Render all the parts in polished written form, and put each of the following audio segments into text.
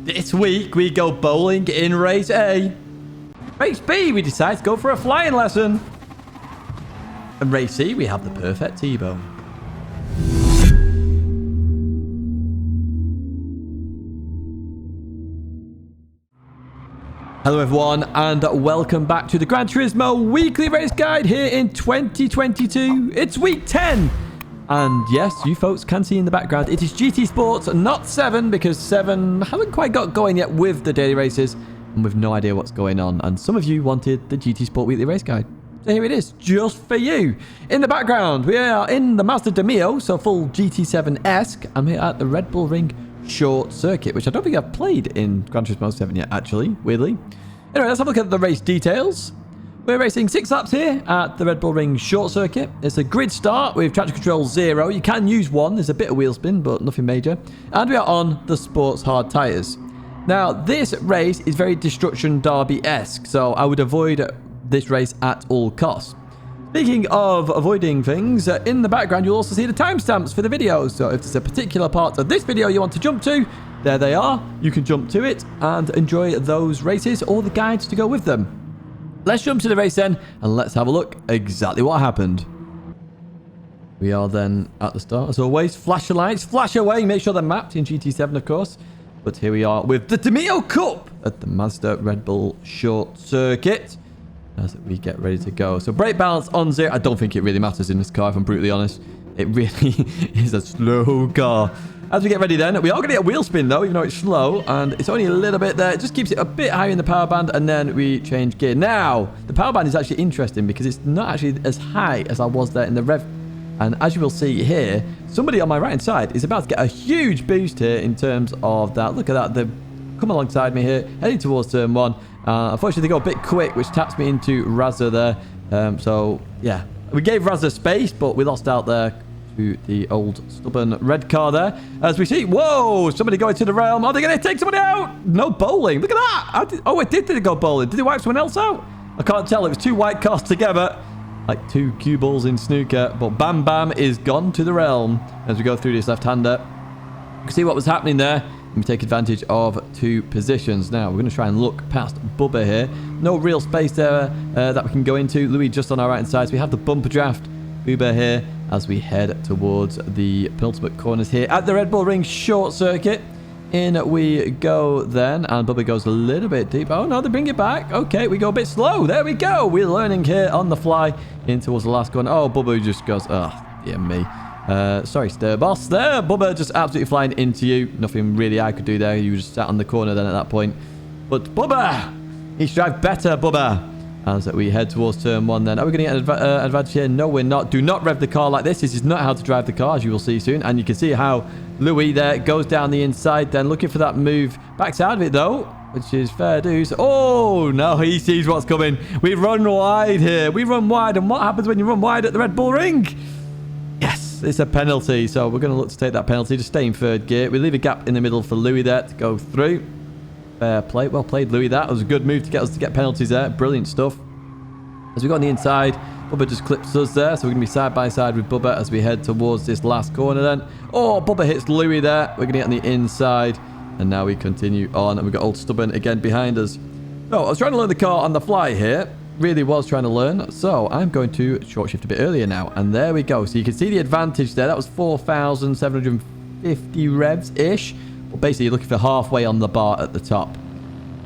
This week, we go bowling in Race A. Race B, we decide to go for a flying lesson. And Race C, we have the perfect T-bone. Hello everyone, and welcome back to the Gran Turismo Weekly Race Guide here in 2022. It's week 10. And yes, you folks can see in the background, it is GT Sports, not 7, because 7 haven't quite got going yet with the daily races, and we've no idea what's going on. And some of you wanted the GT Sport Weekly Race Guide. So here it is, just for you. In the background, we are in the Mazda Demio, so full GT7-esque, and we're at the Redbull Ring Short Circuit, which I don't think I've played in Gran Turismo 7 yet, actually, weirdly. Anyway, let's have a look at the race details. We're racing 6 laps here at the Red Bull Ring Short Circuit. It's a grid start with traction control 0. You can use 1. There's a bit of wheel spin, but nothing major. And we are on the sports hard tyres. Now, this race is very Destruction Derby-esque, so I would avoid this race at all costs. Speaking of avoiding things, in the background you'll also see the timestamps for the videos. So if there's a particular part of this video you want to jump to, there they are. You can jump to it and enjoy those races or the guides to go with them. Let's jump to the race then, and let's have a look exactly what happened. We are then at the start. As always, flash your lights, flash away, make sure they're mapped in GT7, of course. But here we are with the Demio Cup at the Mazda Red Bull Short Circuit as we get ready to go. So brake balance on 0. I don't think it really matters in this car, if I'm brutally honest. It really is a slow car. As we get ready then, we are going to get a wheel spin though, even though it's slow, and it's only a little bit there. It just keeps it a bit higher in the power band, and then we change gear. Now, the power band is actually interesting because it's not actually as high as I was there in the rev. And as you will see here, somebody on my right-hand side is about to get a huge boost here in terms of that. Look at that. They've come alongside me here, heading towards turn 1. Unfortunately, they go a bit quick, which taps me into Razza there. So, yeah. We gave Razza space, but we lost out there to the old stubborn red car there. As we see, whoa, somebody going to the realm. Are they going to take somebody out? No bowling. Look at that. Oh, it did go bowling. Did it wipe someone else out? I can't tell. It was 2 white cars together, like 2 cue balls in snooker. But Bam Bam is gone to the realm as we go through this left-hander. You can see what was happening there. And we take advantage of 2 positions. Now, we're going to try and look past Bubba here. No real space there that we can go into. Louis just on our right-hand side. So we have the bumper draft. Uber here as we head towards the penultimate corners here at the Red Bull Ring Short Circuit. In we go then, and Bubba goes a little bit deep. Oh no, they bring it back. Okay, we go a bit slow. There we go. We're learning here on the fly in towards the last one. Oh, Bubba just goes, oh, dear me. Sorry, Stir Boss there. Bubba just absolutely flying into you. Nothing really I could do there. You just sat on the corner then at that point. But Bubba, he should drive better, Bubba. As we head towards turn 1 then. Are we going to get an advantage here? No, we're not. Do not rev the car like this. This is not how to drive the car, as you will see soon. And you can see how Louis there goes down the inside then, looking for that move. Backs out of it though, which is fair dues. Oh, no, he sees what's coming. We run wide here. We run wide. And what happens when you run wide at the Red Bull Ring? Yes, it's a penalty. So we're going to look to take that penalty. Just stay in 3rd gear. We leave a gap in the middle for Louis there to go through. Fair play. Well played, Louis. That was a good move to get us to get penalties there. Brilliant stuff. As we go on the inside, Bubba just clips us there. So we're going to be side by side with Bubba as we head towards this last corner then. Oh, Bubba hits Louis there. We're going to get on the inside. And now we continue on. And we've got old Stubborn again behind us. So I was trying to learn the car on the fly here. Really was trying to learn. So I'm going to short shift a bit earlier now. And there we go. So you can see the advantage there. That was 4,750 revs-ish. Well, basically, you're looking for halfway on the bar at the top.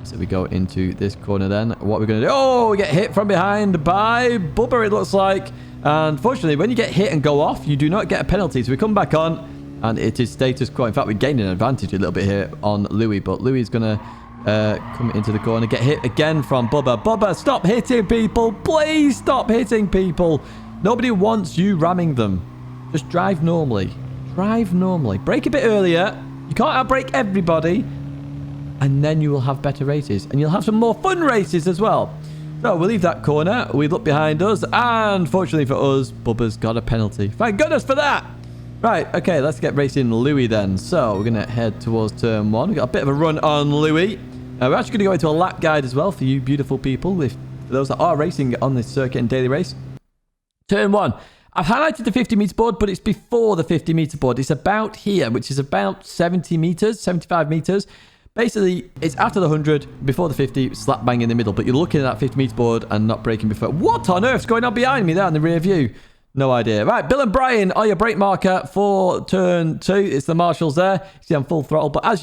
So we go into this corner then. What we're going to do... Oh, we get hit from behind by Bubba, it looks like. And fortunately, when you get hit and go off, you do not get a penalty. So we come back on, and it is status quo. In fact, we gained an advantage a little bit here on Louis. But Louis is going to come into the corner, get hit again from Bubba. Bubba, stop hitting people. Please stop hitting people. Nobody wants you ramming them. Just drive normally. Drive normally. Brake a bit earlier. You can't outbrake everybody, and then you will have better races, and you'll have some more fun races as well. So we'll leave that corner. We look behind us, and fortunately for us, Bubba's got a penalty. Thank goodness for that. Right, okay, let's get racing Louis then. So we're going to head towards turn 1. We've got a bit of a run on Louis. We're actually going to go into a lap guide as well for you beautiful people, for those that are racing on this circuit and daily race. Turn 1. I've highlighted the 50 meter board, but it's before the 50 meter board. It's about here, which is about 70 meters, 75 meters. Basically, it's after the 100, before the 50, slap bang in the middle. But you're looking at that 50 meter board and not braking before. What on earth's going on behind me there in the rear view? No idea. Right, Bill and Brian are your brake marker for turn 2. It's the marshals there. You see, I'm full throttle. But as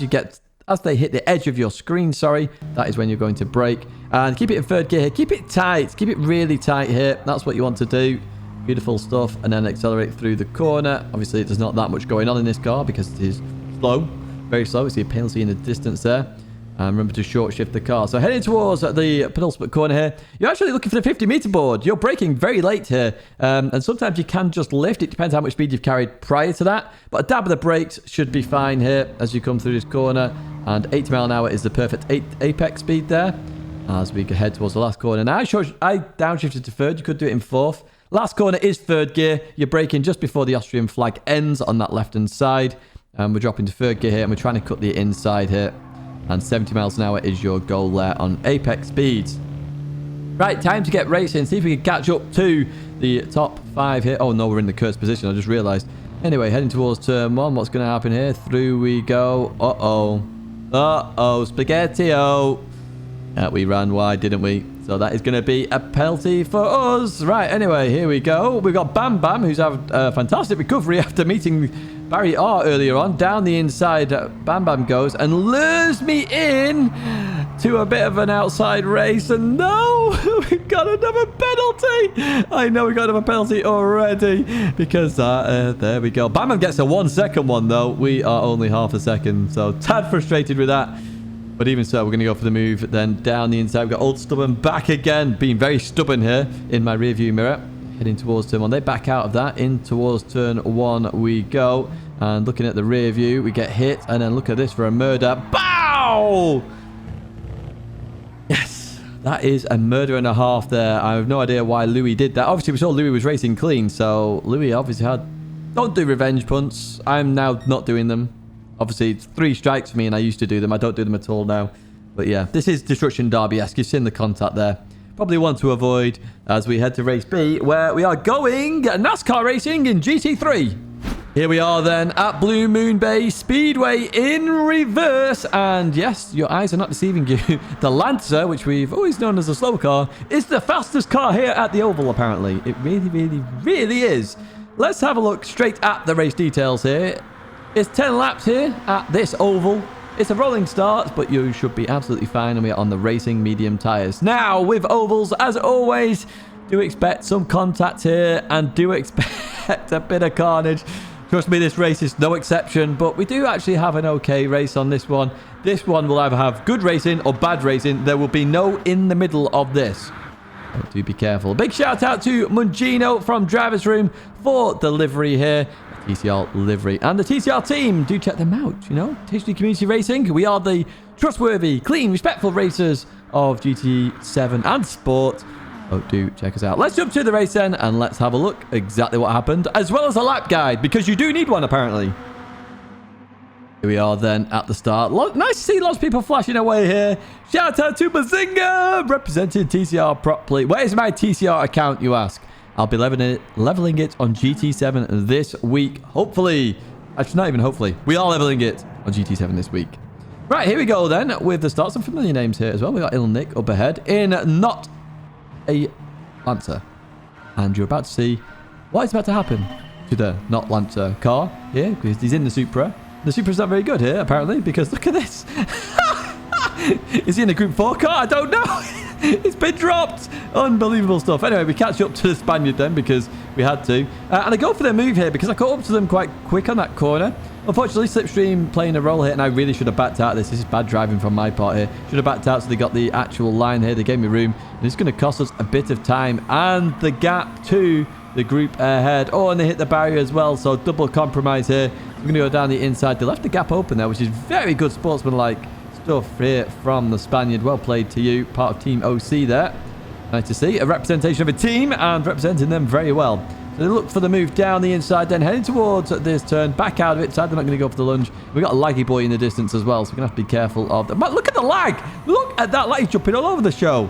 they hit the edge of your screen, that is when you're going to brake. And keep it in third gear here. Keep it tight. Keep it really tight here. That's what you want to do. Beautiful stuff. And then accelerate through the corner. Obviously, there's not that much going on in this car because it is slow. Very slow. You see a penalty in the distance there. And remember to short shift the car. So heading towards the penultimate corner here. You're actually looking for the 50 meter board. You're braking very late here. And sometimes you can just lift. It depends how much speed you've carried prior to that. But a dab of the brakes should be fine here as you come through this corner. And 80 mile an hour is the perfect apex speed there. As we head towards the last corner. Now, I downshifted to third. You could do it in fourth. Last corner is third gear. You're braking just before the Austrian flag ends on that left-hand side. And we're dropping to third gear here. And we're trying to cut the inside here. And 70 miles an hour is your goal there on apex speeds. Right, time to get racing. See if we can catch up to the top 5 here. Oh, no, we're in the cursed position. I just realised. Anyway, heading towards turn 1. What's going to happen here? Through we go. Uh-oh. Uh-oh. Spaghetti-o. We ran wide, didn't we? So that is going to be a penalty for us. Right, anyway, here we go. We've got Bam Bam, who's had a fantastic recovery after meeting Barry R earlier on. Down the inside, Bam Bam goes and lures me in to a bit of an outside race. And no, we've got another penalty. I know we got another penalty already because there we go. Bam Bam gets a 1 second one, though. We are only half a second. So tad frustrated with that. But even so, we're going to go for the move. Then down the inside, we've got Old Stubborn back again. Being very stubborn here in my rear view mirror. Heading towards turn 1. They back out of that. In towards turn 1 we go. And looking at the rear view, we get hit. And then look at this for a murder. Bow! Yes. That is a murder and a half there. I have no idea why Louis did that. Obviously, we saw Louis was racing clean. So Louis obviously had... Don't do revenge punts. I'm now not doing them. Obviously, it's 3 strikes for me, and I used to do them. I don't do them at all now. But yeah, this is Destruction Derby-esque. You've seen the contact there. Probably one to avoid as we head to race B, where we are going NASCAR racing in GT3. Here we are then at Blue Moon Bay Speedway in reverse. And yes, your eyes are not deceiving you. The Lancer, which we've always known as a slow car, is the fastest car here at the Oval, apparently. It really, really, really is. Let's have a look straight at the race details here. It's 10 laps here at this oval. It's a rolling start, but you should be absolutely fine. And we are on the racing medium tyres. Now, with ovals, as always, do expect some contact here and do expect a bit of carnage. Trust me, this race is no exception, but we do actually have an okay race on this one. This one will either have good racing or bad racing. There will be no in the middle of this. So do be careful. Big shout out to Mungino from Driver's Room for delivery here. TCR livery. And the TCR team, do check them out, you know. Tidgney Community Racing. We are the trustworthy, clean, respectful racers of GT7 and Sport. Oh, do check us out. Let's jump to the race then, and let's have a look exactly what happened, as well as a lap guide, because you do need one, apparently. Here we are then at the start. Nice to see lots of people flashing away here. Shout out to Bazinga, representing TCR properly. Where is my TCR account, you ask? I'll be leveling it on GT7 this week. Hopefully. Actually, not even hopefully. We are leveling it on GT7 this week. Right, here we go then with the start. Some familiar names here as well. We got Il Nick up ahead in not a Lancer. And you're about to see what is about to happen to the not Lancer car here, because he's in the Supra. The Supra's not very good here, apparently, because look at this. Is he in a Group 4 car? I don't know. It's been dropped. Unbelievable stuff. Anyway, we catch up to the Spaniard then because we had to. And I go for their move here because I caught up to them quite quick on that corner. Unfortunately, Slipstream playing a role here, and I really should have backed out of this. This is bad driving from my part here. Should have backed out so they got the actual line here. They gave me room. And it's going to cost us a bit of time. And the gap to the group ahead. Oh, and they hit the barrier as well. So double compromise here. We're going to go down the inside. They left the gap open there, which is very good sportsmanlike stuff here from the Spaniard. Well played to you. Part of Team OC there. Nice to see a representation of a team and representing them very well. So they look for the move down the inside, then heading towards this turn, back out of it. Sad they're not going to go for the lunge. We've got a laggy boy in the distance as well, so we're going to have to be careful of them. But look at the lag. Look at that lag. He's jumping all over the show.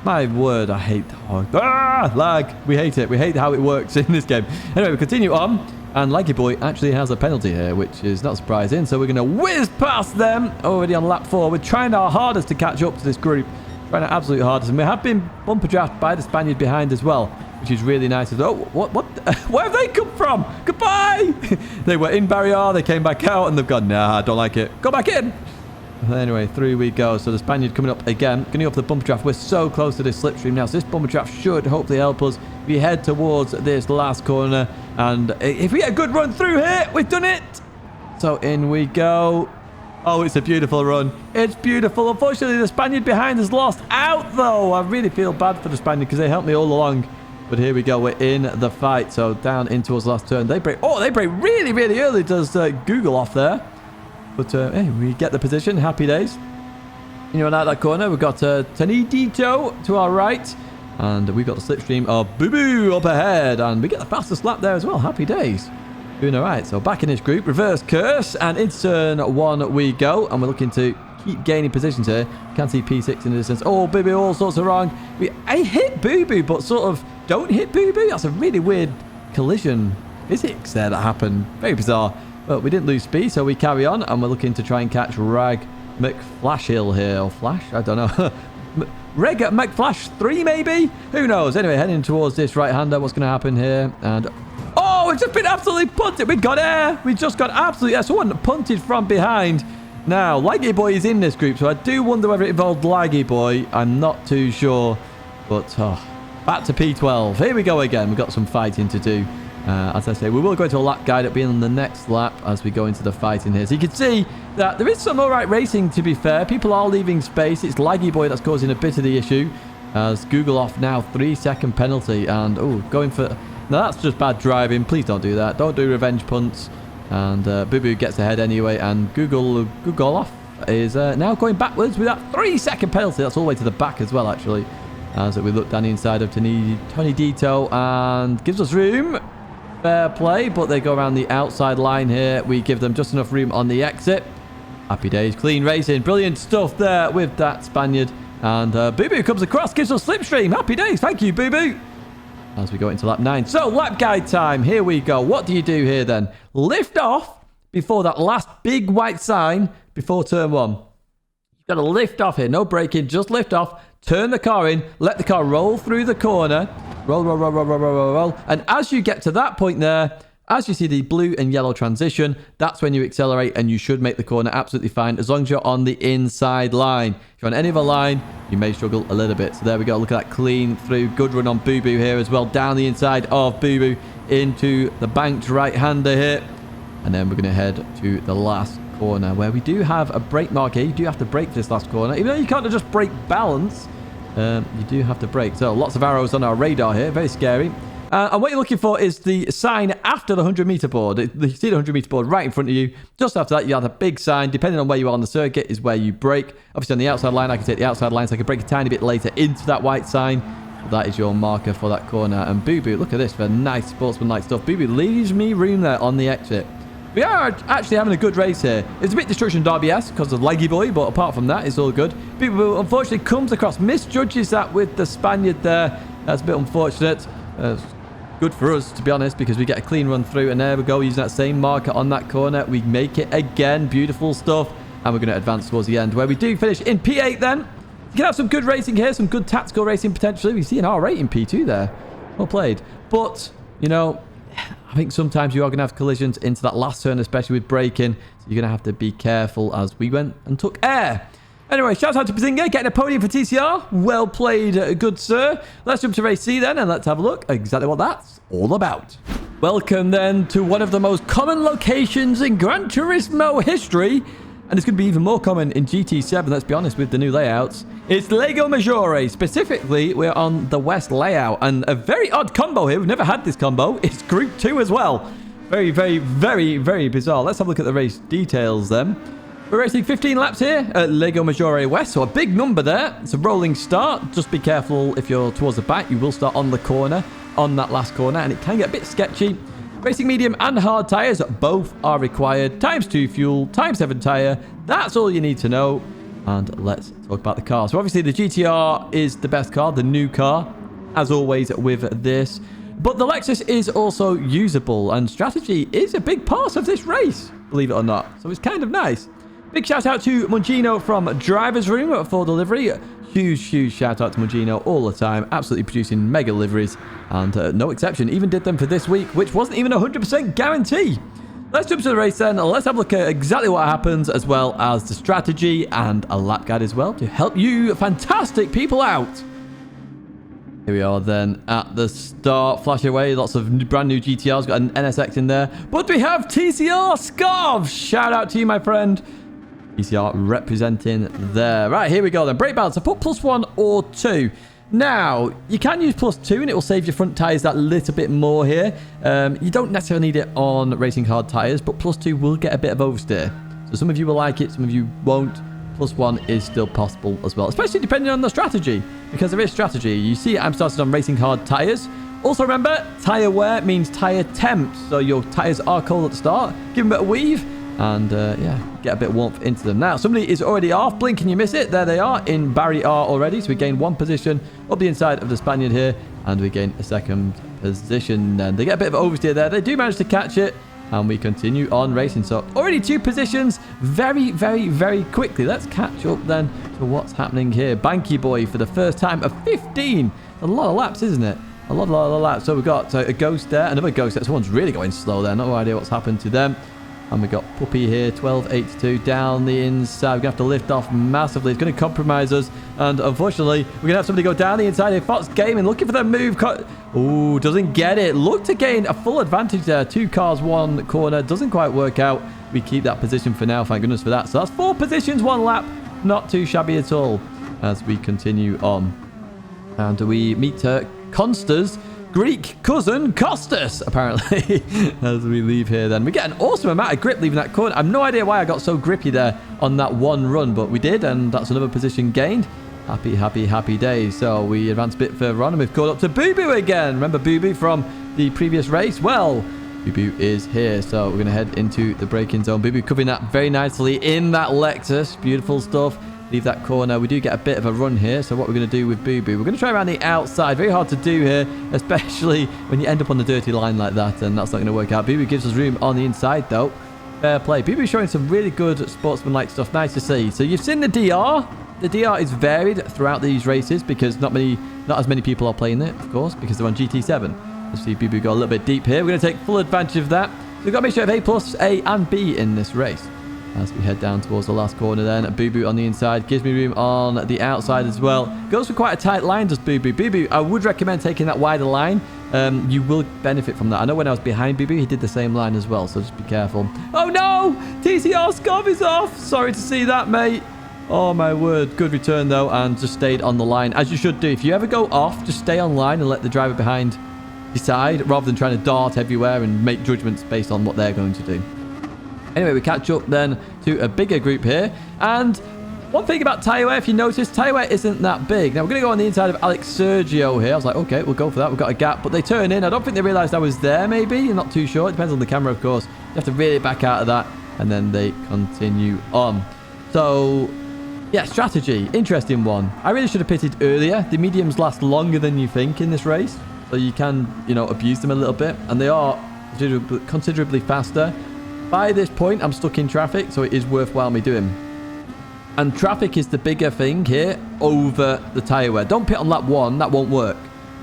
My word, I hate lag. We hate it. We hate how it works in this game. Anyway, we continue on. And Laggy Boy actually has a penalty here, which is not surprising. So we're going to whiz past them already on lap 4. We're trying our hardest to catch up to this group. Trying our absolute hardest. And we have been bumper drafted by the Spaniard behind as well, which is really nice. Oh, what? Where have they come from? Goodbye! They were in barrier. They came back out and they've gone, nah, I don't like it. Go back in! Anyway, through we go. So the Spaniard coming up again. Going up the bumper draft. We're so close to this slipstream now. So this bumper draft should hopefully help us. We head towards this last corner. And if we get a good run through here, we've done it. So in we go. Oh, it's a beautiful run. It's beautiful. Unfortunately, the Spaniard behind has lost out, though. I really feel bad for the Spaniard because they helped me all along. But here we go. We're in the fight. So down into his last turn. They brake. Oh, they brake really, really early. Does Google off there. But hey, we get the position. Happy days. You know, out that corner, we've got Tidgney to our right. And we've got the slipstream of Boo Boo up ahead. And we get the fastest lap there as well. Happy days. Doing all right. So back in this group, reverse curse. And into turn 1 we go. And we're looking to keep gaining positions here. Can't see P6 in the distance. Oh, Boo Boo, all sorts of wrong. I hit Boo Boo, but sort of don't hit Boo Boo. That's a really weird collision physics there that happened. Very bizarre. But we didn't lose speed, so we carry on. And we're looking to try and catch Rag McFlashhill here. Or Flash? I don't know. Reg McFlash 3 maybe? Who knows? Anyway, heading towards this right-hander. What's going to happen here? And oh, we've just been absolutely punted. We got air. We just got absolutely air. Someone punted from behind. Now, Laggy Boy is in this group, so I do wonder whether it involved Laggy Boy. I'm not too sure. But back to P12. Here we go again. We've got some fighting to do. As I say, we will go into a lap guide at being on the next lap as we go into the fighting here. So you can see that there is some alright racing, to be fair. People are leaving space. It's Laggy Boy that's causing a bit of the issue. As Google off now, 3-second penalty. And, oh, going for... Now, that's just bad driving. Please don't do that. Don't do revenge punts. And Boo Boo gets ahead anyway. And Google off is now going backwards with that 3-second penalty. That's all the way to the back as well, actually. As we look down the inside of Tony Dito and gives us room. Fair play, but they go around the outside line here. We give them just enough room on the exit. Happy days. Clean racing. Brilliant stuff there with that Spaniard. And Boo Boo comes across, gives us slipstream. Happy days. Thank you, Boo Boo. As we go into lap 9. So, lap guide time. Here we go. What do you do here then? Lift off before that last big white sign before turn 1. You've got to lift off here. No braking. Just lift off. Turn the car in. Let the car roll through the corner. Roll. And as you get to that point there, as you see the blue and yellow transition, that's when you accelerate and you should make the corner absolutely fine as long as you're on the inside line. If you're on any other line, you may struggle a little bit. So there we go. Look at that clean through. Good run on Boo Boo here as well. Down the inside of Boo Boo into the banked right-hander here. And then we're going to head to the last corner where we do have a brake mark here. You do have to brake for this last corner. Even though you can't just brake balance, you do have to brake. So lots of arrows on our radar here. Very scary. And what you're looking for is the sign after the 100-meter board. You see the 100-meter board right in front of you. Just after that, you have a big sign. Depending on where you are on the circuit is where you brake. Obviously, on the outside line, I can take the outside line, so I can brake a tiny bit later into that white sign. That is your marker for that corner. And Boo Boo, look at this for nice sportsman-like stuff. Boo Boo leaves me room there on the exit. We are actually having a good race here. It's a bit Destruction Derby-esque because of Laggy Boy, but apart from that, it's all good. Boo Boo unfortunately comes across, misjudges that with the Spaniard there. That's a bit unfortunate. Good for us, to be honest, because we get a clean run through. And there we go, using that same marker on that corner. We make it again. Beautiful stuff. And we're going to advance towards the end, where we do finish in P8 then. You can have some good racing here, some good tactical racing potentially. We see an R8 in P2 there. Well played. But, you know, I think sometimes you are going to have collisions into that last turn, especially with braking. So you're going to have to be careful as we went and took air. Anyway, shout out to Bazinga, getting a podium for TCR. Well played, good sir. Let's jump to race C then, and let's have a look at exactly what that's all about. Welcome then to one of the most common locations in Gran Turismo history. And it's going to be even more common in GT7, let's be honest, with the new layouts. It's Lago Maggiore. Specifically, we're on the west layout. And a very odd combo here. We've never had this combo. It's Group 2 as well. Very, very, very, very bizarre. Let's have a look at the race details then. We're racing 15 laps here at Lago Maggiore West, so a big number there. It's a rolling start. Just be careful if you're towards the back. You will start on the corner, on that last corner, and it can get a bit sketchy. Racing medium and hard tyres, both are required. ×2 fuel, ×7 tyre. That's all you need to know. And let's talk about the car. So obviously the GTR is the best car, the new car, as always with this. But the Lexus is also usable, and strategy is a big part of this race, believe it or not. So it's kind of nice. Big shout out to Mungino from Driver's Room for delivery. Huge shout out to Mungino all the time. Absolutely producing mega deliveries, and no exception. Even did them for this week, which wasn't even a 100% guarantee. Let's jump to the race then. Let's have a look at exactly what happens, as well as the strategy and a lap guide as well to help you fantastic people out. Here we are then at the start. Flash away. Lots of brand new GTRs. Got an NSX in there. But we have TCR Scarves. Shout out to you, my friend. TCR representing there. Right, here we go then. Brake balance. I put +1 or 2. Now, you can use +2 and it will save your front tyres that little bit more here. You don't necessarily need it on racing hard tyres, but +2 will get a bit of oversteer. So some of you will like it, some of you won't. +1 is still possible as well, especially depending on the strategy, because there is strategy. You see, I'm started on racing hard tyres. Also remember, tyre wear means tyre temps, so your tyres are cold at the start. Give them a bit of weave, and yeah, get a bit of warmth into them. Now, somebody is already off. Blink, can you miss it? There they are in Barry R already. So we gain 1 position up the inside of the Spaniard here, and we gain a 2nd position. And they get a bit of oversteer there. They do manage to catch it, and we continue on racing. So already 2 positions very quickly. Let's catch up then to what's happening here. Banky Boy for the first time of 15. A lot of laps, isn't it? A lot of laps. So we've got a Ghost there, another Ghost there. Someone's really going slow there. No idea what's happened to them. And we got Puppy here, 12.82 down the inside. We're going to have to lift off massively. It's going to compromise us. And unfortunately, we're going to have somebody go down the inside here. Fox Gaming looking for the move. Ooh, doesn't get it. Look to gain a full advantage there. 2 cars, 1 corner. Doesn't quite work out. We keep that position for now. Thank goodness for that. So that's 4 positions, 1 lap. Not too shabby at all as we continue on. And we meet Consta's Greek cousin Costas, apparently, as we leave here then. We get an awesome amount of grip leaving that corner. I have no idea why I got so grippy there on that 1 run, but we did, and that's another position gained. Happy days. So we advance a bit further on, and we've caught up to Boo Boo again. Remember Boo Boo from the previous race? Well, Boo Boo is here, so we're going to head into the braking zone. Boo Boo covering that very nicely in that Lexus. Beautiful stuff. Leave that corner. We do get a bit of a run here. So what we're going to do with Boo Boo, we're going to try around the outside. Very hard to do here, especially when you end up on the dirty line like that, and that's not going to work out. Boo Boo gives us room on the inside, though. Fair play. Boo Boo showing some really good sportsman-like stuff. Nice to see. So you've seen the DR. The DR is varied throughout these races because not as many people are playing it, of course, because they're on GT7. Let's see Boo Boo go a little bit deep here. We're going to take full advantage of that. So we've got to make sure we have A+, A, and B in this race. As we head down towards the last corner then. Boo Boo on the inside. Gives me room on the outside as well. Goes for quite a tight line, does Boo Boo. Boo Boo, I would recommend taking that wider line. You will benefit from that. I know when I was behind Boo Boo, he did the same line as well. So just be careful. Oh no! TCR Scarf is off. Sorry to see that, mate. Oh my word. Good return though. And just stayed on the line. As you should do. If you ever go off, just stay on line and let the driver behind decide. Rather than trying to dart everywhere and make judgments based on what they're going to do. Anyway, we catch up then to a bigger group here. And one thing about tyre wear, if you notice, tyre wear isn't that big. Now, we're going to go on the inside of Alex Sergio here. I was like, okay, we'll go for that. We've got a gap. But they turn in. I don't think they realised I was there, maybe. I'm not too sure. It depends on the camera, of course. You have to really back out of that. And then they continue on. So, yeah, strategy. Interesting one. I really should have pitted earlier. The mediums last longer than you think in this race. So you can, abuse them a little bit. And they are considerably faster. By this point, I'm stuck in traffic, so it is worthwhile me doing. And traffic is the bigger thing here over the tyre wear. Don't pit on lap 1, that won't work.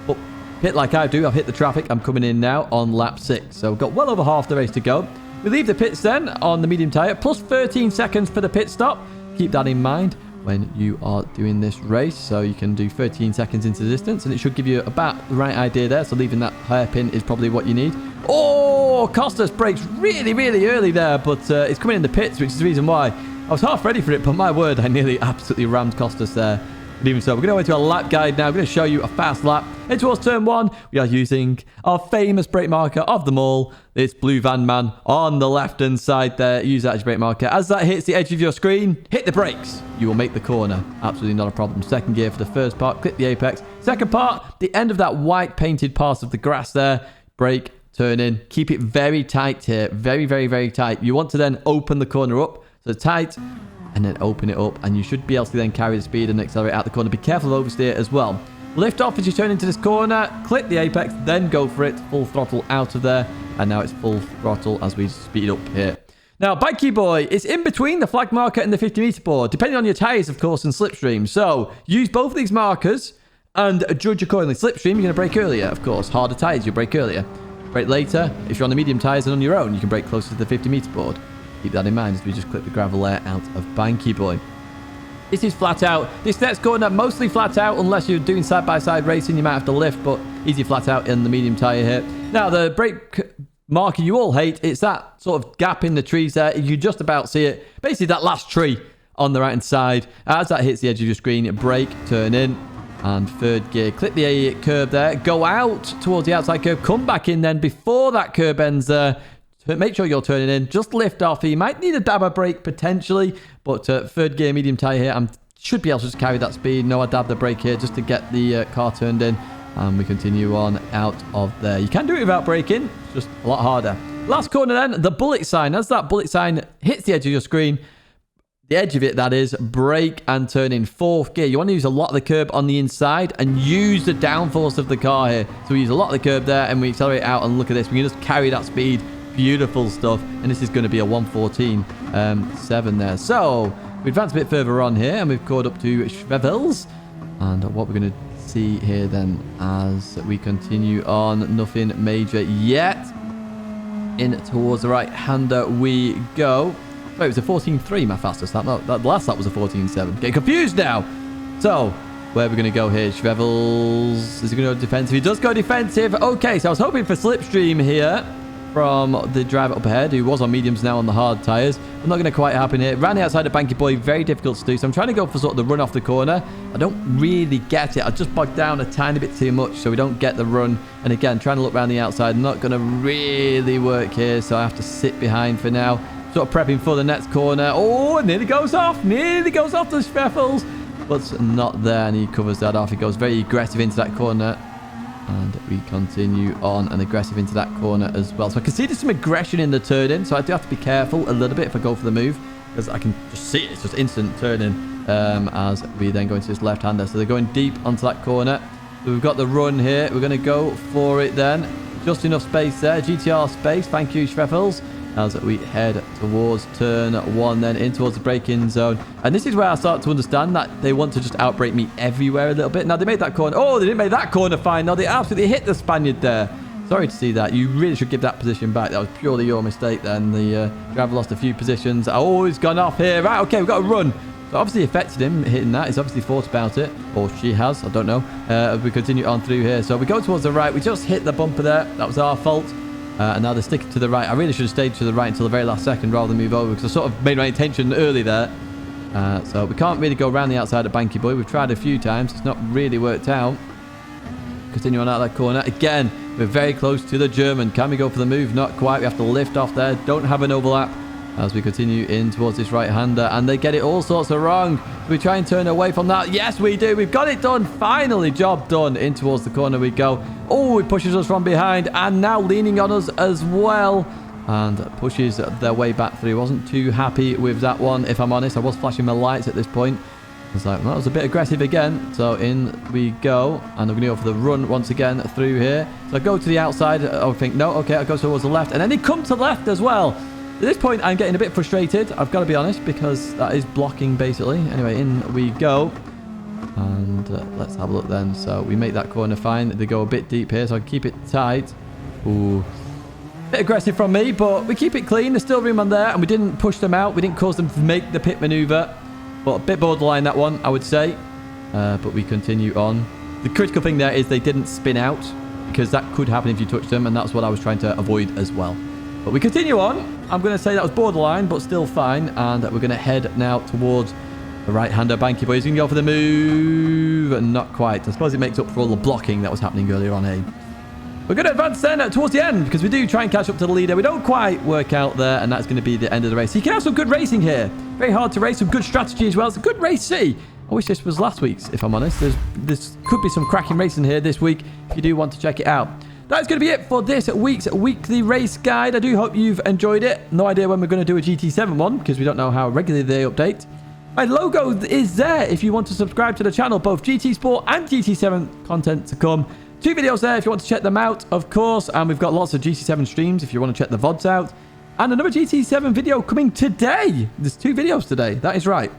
But pit like I do, I've hit the traffic. I'm coming in now on lap 6. So we've got well over half the race to go. We leave the pits then on the medium tyre, plus 13 seconds for the pit stop. Keep that in mind when you are doing this race. So you can do 13 seconds into the distance, and it should give you about the right idea there. So leaving that hairpin is probably what you need. Oh, Costas brakes really early there, but it's coming in the pits, which is the reason why. I was half ready for it, but my word, I nearly absolutely rammed Costas there. But even so, we're going to go into a lap guide now. I'm going to show you a fast lap. Head towards turn 1. We are using our famous brake marker of them all. It's Blue Van Man on the left-hand side there. Use that as your brake marker. As that hits the edge of your screen, hit the brakes. You will make the corner. Absolutely not a problem. Second gear for the first part. Clip the apex. Second part, the end of that white painted part of the grass there. Brake, turn in. Keep it very tight here. Very tight. You want to then open the corner up. So tight, and then open it up, and you should be able to then carry the speed and accelerate out the corner. Be careful of oversteer as well. Lift off as you turn into this corner, click the apex, then go for it. Full throttle out of there. And now it's full throttle as we speed up here. Now, Bikey Boy is in between the flag marker and the 50-meter board, depending on your tyres, of course, and slipstream. So, use both of these markers and judge accordingly. Slipstream, you're going to brake earlier, of course. Harder tyres, you brake earlier. Brake later. If you're on the medium tyres and on your own, you can brake closer to the 50-meter board. Keep that in mind as we just clip the gravel layer out of Banky Boy. This is flat out. This next corner, mostly flat out, unless you're doing side-by-side racing. You might have to lift, but easy flat out in the medium tyre here. Now, the brake marker you all hate, it's that sort of gap in the trees there. You just about see it. Basically, that last tree on the right-hand side. As that hits the edge of your screen, brake, turn in, and third gear. Clip the curb there. Go out towards the outside curb. Come back in then before that curb ends there. Make sure you're turning in. Just lift off. You might need a dabber brake potentially, but third gear, medium tyre here. I should be able to just carry that speed. No, I dab the brake here just to get the car turned in. And we continue on out of there. You can do it without braking. It's just a lot harder. Last corner then, the bullet sign. As that bullet sign hits the edge of your screen, the edge of it, that is, brake and turn in fourth gear. You want to use a lot of the curb on the inside and use the downforce of the car here. So we use a lot of the curb there and we accelerate out, and look at this. We can just carry that speed. Beautiful stuff. And this is going to be a 1:14.7 there. So we advance a bit further on here and we've caught up to Schwevels. And what we're going to see here then as we continue on, nothing major yet. In towards the right hander we go. Wait, it was a 14.3 my fastest lap. No, that last lap was a 14.7. Getting confused now. So where are we going to go here? Schwevels. Is he going to go defensive? He does go defensive. Okay, so I was hoping for slipstream here from the driver up ahead, who was on mediums, now on the hard tyres. But not going to quite happen here. Ran the outside of Banky Boy, very difficult to do. So I'm trying to go for sort of the run off the corner. I don't really get it. I just bogged down a tiny bit too much, so we don't get the run. And again, trying to look around the outside, not going to really work here. So I have to sit behind for now. Sort of prepping for the next corner. Oh, nearly goes off. Nearly goes off the Schweffels. But not there, and he covers that off. He goes very aggressive into that corner. And we continue on and aggressive into that corner as well. So I can see there's some aggression in the turn-in. So I do have to be careful a little bit if I go for the move. Because I can just see it. It's just instant turn-in as we then go into this left-hander. So they're going deep onto that corner. So we've got the run here. We're going to go for it then. Just enough space there. GTR space. Thank you, Schweffels. As we head towards turn one, then in towards the braking zone. And this is where I start to understand that they want to just outbrake me everywhere a little bit. Now, they made that corner. Oh, they didn't make that corner fine. No, they absolutely hit the Spaniard there. Sorry to see that. You really should give that position back. That was purely your mistake then. The driver lost a few positions. Oh, he's gone off here. Right, okay, we've got a run. So obviously affected him hitting that. He's obviously thought about it. Or she has. I don't know. As we continue on through here. So we go towards the right. We just hit the bumper there. That was our fault. And now they're sticking to the right. I really should have stayed to the right until the very last second rather than move over, because I sort of made my intention early there. So we can't really go around the outside of Banky Boy. We've tried a few times. It's not really worked out. Continue on out of that corner. Again, we're very close to the German. Can we go for the move? Not quite. We have to lift off there. Don't have an overlap as we continue in towards this right-hander. And they get it all sorts of wrong. We try and turn away from that. Yes, we do. We've got it done. Finally, job done. In towards the corner we go. Oh, it pushes us from behind. And now leaning on us as well. And pushes their way back through. Wasn't too happy with that one, if I'm honest. I was flashing my lights at this point. I was like, well, that was a bit aggressive again. So in we go. And we're going to go for the run once again through here. So I go to the outside. I think, no, okay, I go towards the left. And then they come to left as well. At this point, I'm getting a bit frustrated. I've got to be honest, because that is blocking, basically. Anyway, in we go. And let's have a look then. So we make that corner fine. They go a bit deep here, so I keep it tight. Ooh. Bit aggressive from me, but we keep it clean. There's still room on there, and we didn't push them out. We didn't cause them to make the pit maneuver. But a bit borderline, that one, I would say. But we continue on. The critical thing there is they didn't spin out, because that could happen if you touch them, and that's what I was trying to avoid as well. But we continue on. I'm going to say that was borderline, but still fine. And we're going to head now towards the right-hander. Banky Boy is going to go for the move. Not quite. I suppose it makes up for all the blocking that was happening earlier on, eh? We're going to advance then towards the end, because we do try and catch up to the leader. We don't quite work out there, and that's going to be the end of the race. So you can have some good racing here. Very hard to race. Some good strategy as well. It's a good race, see. I wish this was last week's, if I'm honest. There's could be some cracking racing here this week if you do want to check it out. That's going to be it for this week's weekly race guide. I do hope you've enjoyed it. No idea when we're going to do a GT7 one, because we don't know how regularly they update. My logo is there if you want to subscribe to the channel. Both GT Sport and GT7 content to come. 2 videos there if you want to check them out, of course. And we've got lots of GT7 streams if you want to check the VODs out. And another GT7 video coming today. There's 2 videos today. That is right.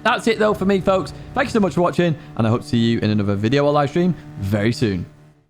That's it, though, for me, folks. Thank you so much for watching. And I hope to see you in another video or live stream very soon.